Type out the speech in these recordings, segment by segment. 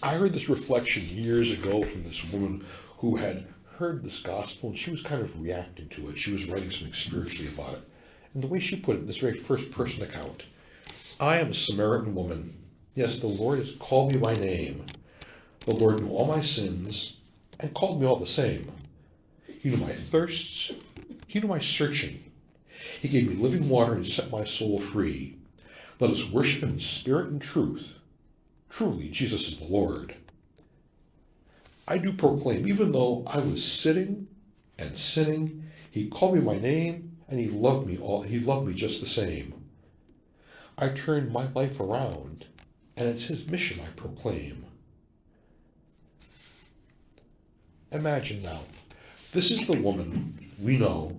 I heard this reflection years ago from this woman who had heard this gospel and she was kind of reacting to it. She was writing something spiritually about it. And the way she put it in this very first person account, I am a Samaritan woman. Yes, the Lord has called me by name. The Lord knew all my sins and called me all the same. He knew my thirsts. He knew my searching. He gave me living water and set my soul free. Let us worship him in spirit and truth. Truly, Jesus is the Lord. I do proclaim, even though I was sitting and sinning, he called me by name and he loved me just the same. I turned my life around, and it's his mission I proclaim. Imagine now, this is the woman we know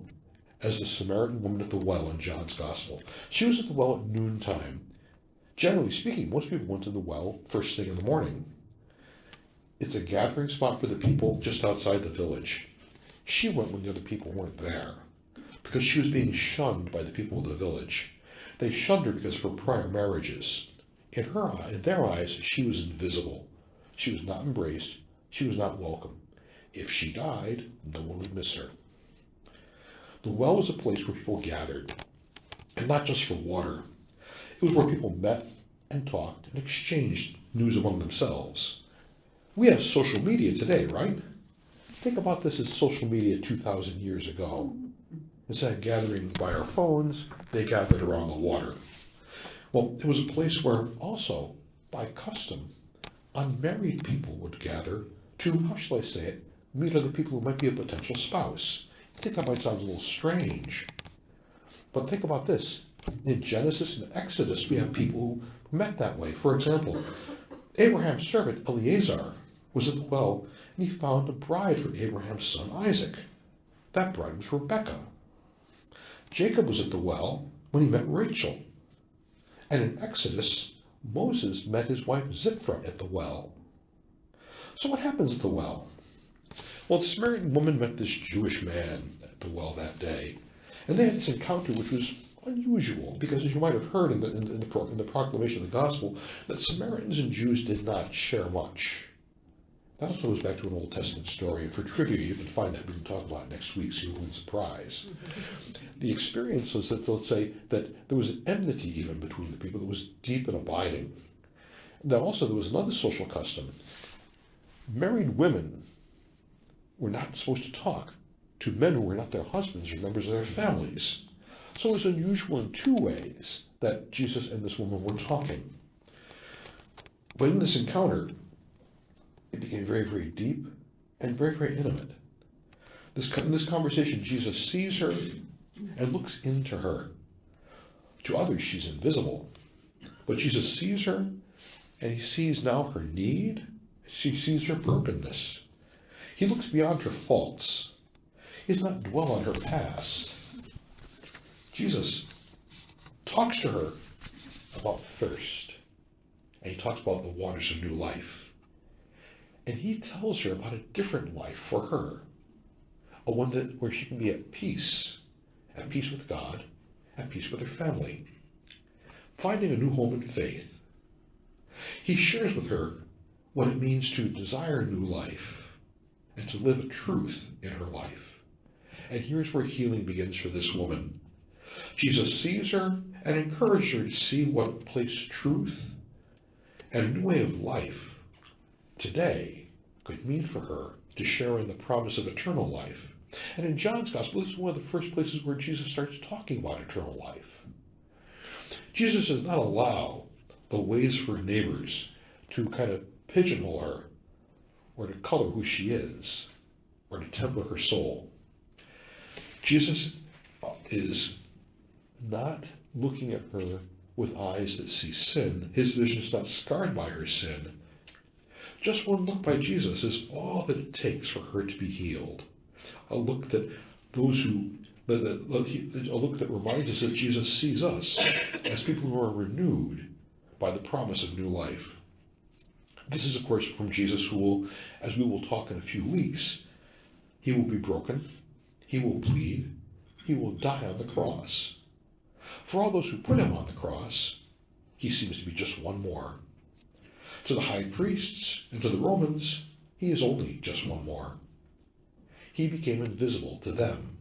as the Samaritan woman at the well in John's Gospel. She was at the well at noontime. Generally speaking, most people went to the well first thing in the morning. It's a gathering spot for the people just outside the village. She went when the other people weren't there, because she was being shunned by the people of the village. They shunned her because of her prior marriages. In their eyes, she was invisible. She was not embraced. She was not welcome. If she died, no one would miss her. The well was a place where people gathered, and not just for water. It was where people met and talked and exchanged news among themselves. We have social media today, right? Think about this as social media 2,000 years ago. Instead of gathering by our phones, they gathered around the water. Well, it was a place where also, by custom, unmarried people would gather to, how shall I say it, meet other people who might be a potential spouse. I think that might sound a little strange. But think about this. In Genesis and Exodus, we have people who met that way. For example, Abraham's servant Eliezer was at the well, and he found a bride for Abraham's son Isaac. That bride was Rebekah. Jacob was at the well when he met Rachel. And in Exodus, Moses met his wife Ziphrah at the well. So what happens at the well? Well, the Samaritan woman met this Jewish man at the well that day. And they had this encounter which was unusual, because as you might have heard in the proclamation of the gospel, that Samaritans and Jews did not share much. That also goes back to an Old Testament story, and for trivia you can find that we can talk about it next week, so you won't surprise. The experience was that, let's say, that there was an enmity even between the people that was deep and abiding. Then also there was another social custom. Married women were not supposed to talk to men who were not their husbands or members of their families. So it was unusual in two ways that Jesus and this woman were talking. But in this encounter, it became very, very deep and very, very intimate. In this conversation, Jesus sees her and looks into her. To others, she's invisible. But Jesus sees her, and he sees now her need. He sees her brokenness. He looks beyond her faults. He does not dwell on her past. Jesus talks to her about thirst, and he talks about the waters of new life. And he tells her about a different life for her, a one where she can be at peace with God, at peace with her family, finding a new home in faith. He shares with her what it means to desire new life and to live a truth in her life. And here's where healing begins for this woman. Jesus sees her and encourages her to see what place truth and a new way of life today could mean for her to share in the promise of eternal life. And in John's Gospel, this is one of the first places where Jesus starts talking about eternal life. Jesus does not allow the ways of her neighbors to kind of pigeonhole her or to color who she is or to temper her soul. Jesus is not looking at her with eyes that see sin. His vision is not scarred by her sin. Just one look by Jesus is all that it takes for her to be healed. A look that a look that reminds us that Jesus sees us as people who are renewed by the promise of new life. This is, of course, from Jesus who will, as we will talk in a few weeks, he will be broken, he will bleed, he will die on the cross. For all those who put him on the cross, he seems to be just one more. To the high priests and to the Romans, he is only just one more. He became invisible to them.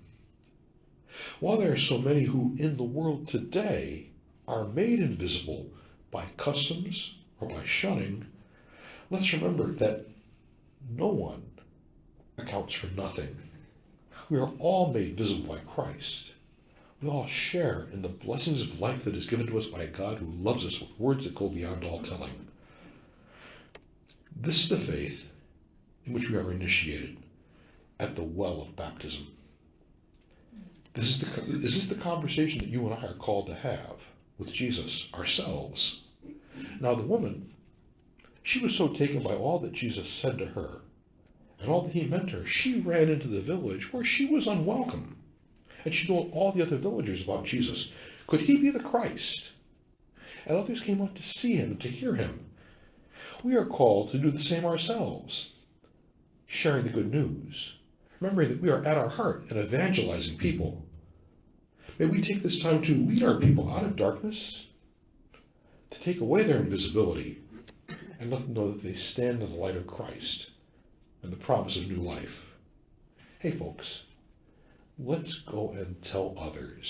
While there are so many who in the world today are made invisible by customs or by shunning, let's remember that no one accounts for nothing. We are all made visible by Christ. We all share in the blessings of life that is given to us by a God who loves us with words that go beyond all telling. This is the faith in which we are initiated at the well of baptism. This is the conversation that you and I are called to have with Jesus ourselves. Now the woman, she was so taken by all that Jesus said to her and all that he meant to her, she ran into the village where she was unwelcome. And she told all the other villagers about Jesus. Could he be the Christ? And others came out to see him and to hear him. We are called to do the same ourselves, sharing the good news, remembering that we are at our heart an evangelizing people. May we take this time to lead our people out of darkness, to take away their invisibility, and let them know that they stand in the light of Christ and the promise of new life. Hey folks, let's go and tell others